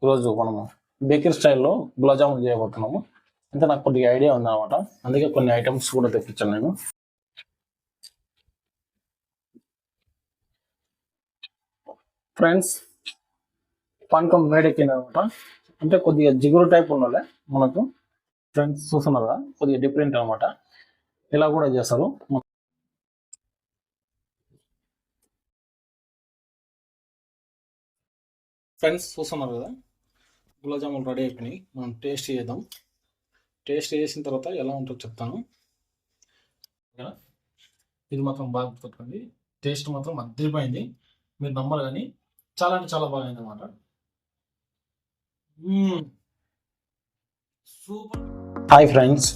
ఈరోజు మనము బేకరీ స్టైల్లో గులాబ్ జామున్ చేయబోతున్నాము. అంటే నాకు కొద్దిగా ఐడియా ఉందన్నమాట. అందుకే కొన్ని ఐటమ్స్ కూడా తెప్పించాను నేను. ఫ్రెండ్స్, పానకం వేడెక్కిందనమాట. అంటే కొద్దిగా జిగురు టైప్ ఉండాలి మనకు. ఫ్రెండ్స్ చూస్తున్నారు కదా, కొద్దిగా డిఫరెంట్ అనమాట. ఇలా కూడా చేస్తారు. ఫ్రెండ్స్ చూస్తున్నారు కదా, గులాబ్ జామున్ రెడీ అయిపోయినాయి. మనం టేస్ట్ చేద్దాం. టేస్ట్ చేసిన తర్వాత ఎలా ఉంటుందో చెప్తాను. ఇది మాత్రం బాగా గుర్తుపెట్టుకోండి. టేస్ట్ మాత్రం అద్దరిపోయింది. మీరు నమ్మరు కానీ చాలా అంటే చాలా బాగుంది అనమాట. Super. Hi friends,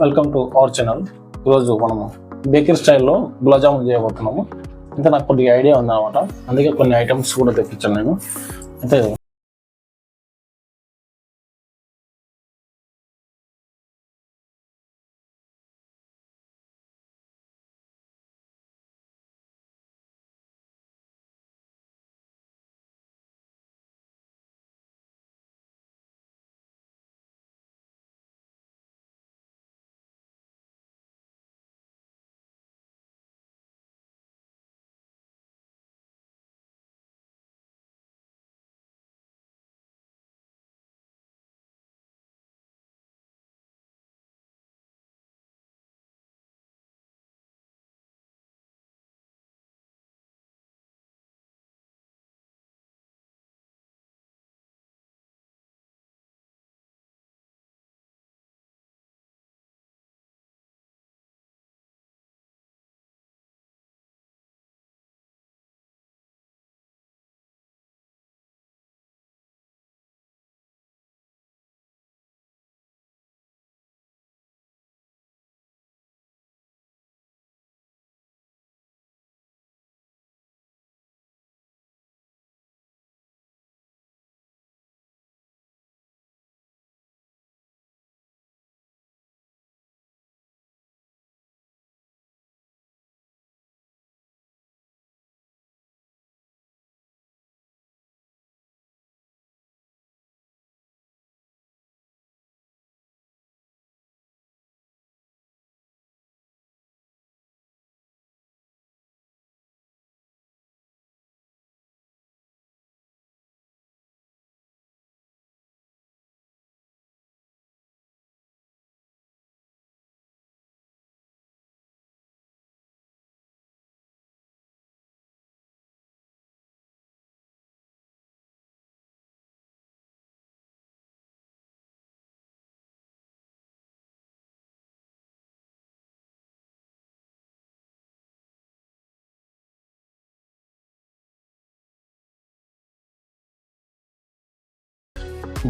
welcome to our channel. ఈరోజు మనము బేకరీ స్టైల్లో గులాబ్ జామున్ చేయబోతున్నాము. అంటే నాకు కొద్దిగా ఐడియా ఉందన్నమాట. అందుకే కొన్ని ఐటమ్స్ కూడా తెప్పించాను నేను. అయితే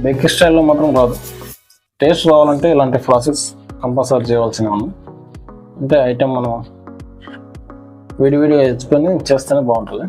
బేకరీ స్టైల్లో మాత్రం రాదు. టేస్ట్ రావాలంటే ఇలాంటి ప్రాసెస్ కంపల్సరీ చేయవలసిన మనం. అంటే ఐటెం మనం విడివిడిగా తెచ్చుకొని చేస్తేనే బాగుంటుంది.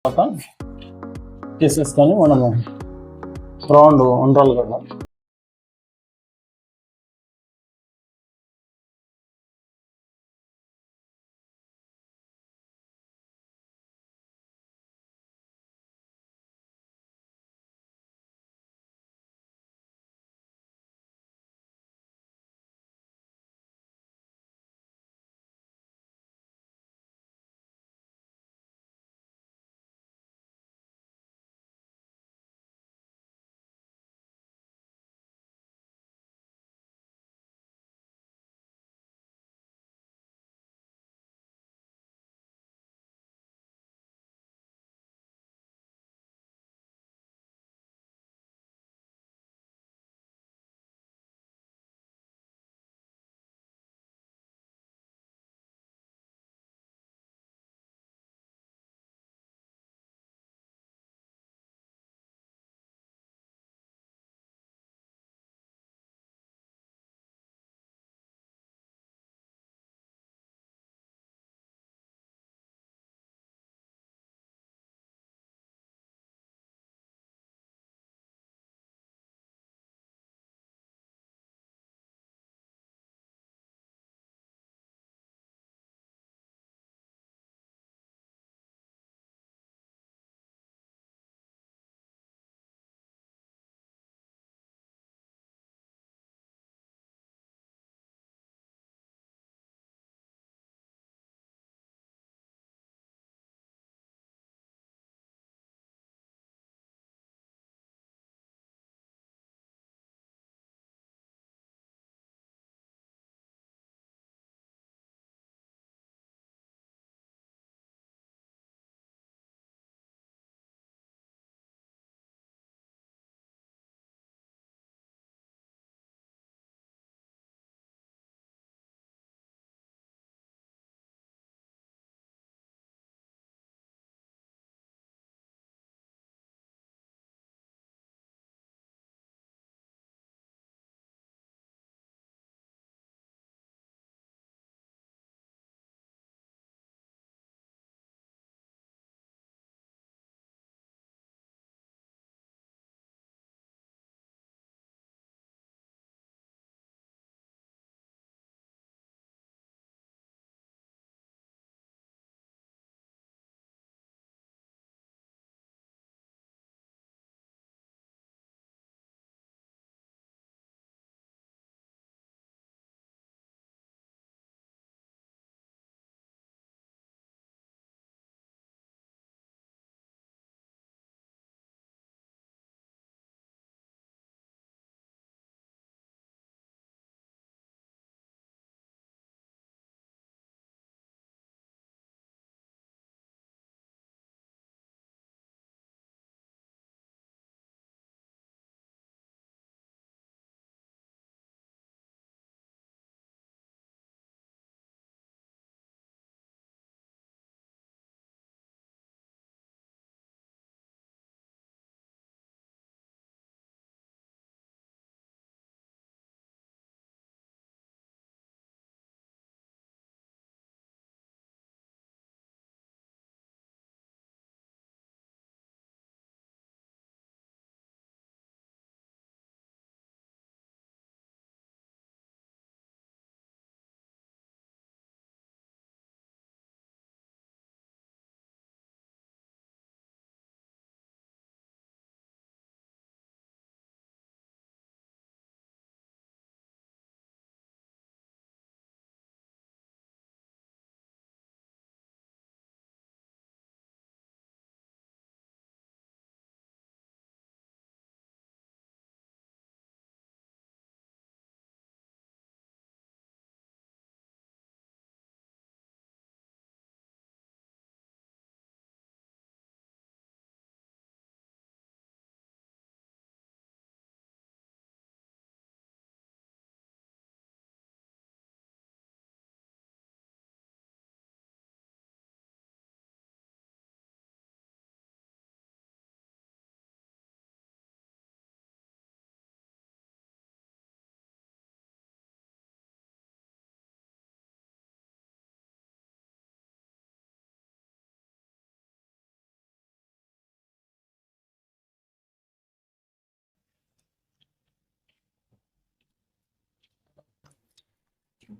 తర్వాత తీసేసుకొని మనము రౌండ్ ఉండ్రాలు కూడా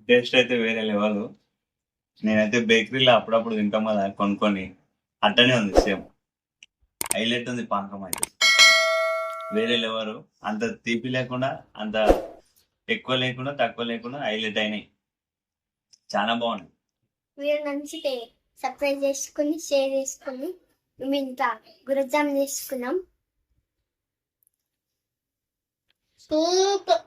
టేస్ట్ అయితే వేరే లెవెల్. నేనైతే బేకరీలో అప్పుడప్పుడు తింటాం కదా కొనుక్కొని, అట్టనే ఉంది సేమ్. హైలైట్ ఉంది పానకం అయితే, వేరే లెవెల్. అంత తీపి లేకుండా, అంత ఎక్కువ లేకుండా, తక్కువ లేకుండా హైలైట్ అయినాయి. చాలా బాగుంది. వీడియో నచ్చితే సబ్స్క్రైబ్ చేసుకుని షేర్ చేసుకుని మేము ఇంకా గురజామ్ చేసుకున్నాం. సూపర్.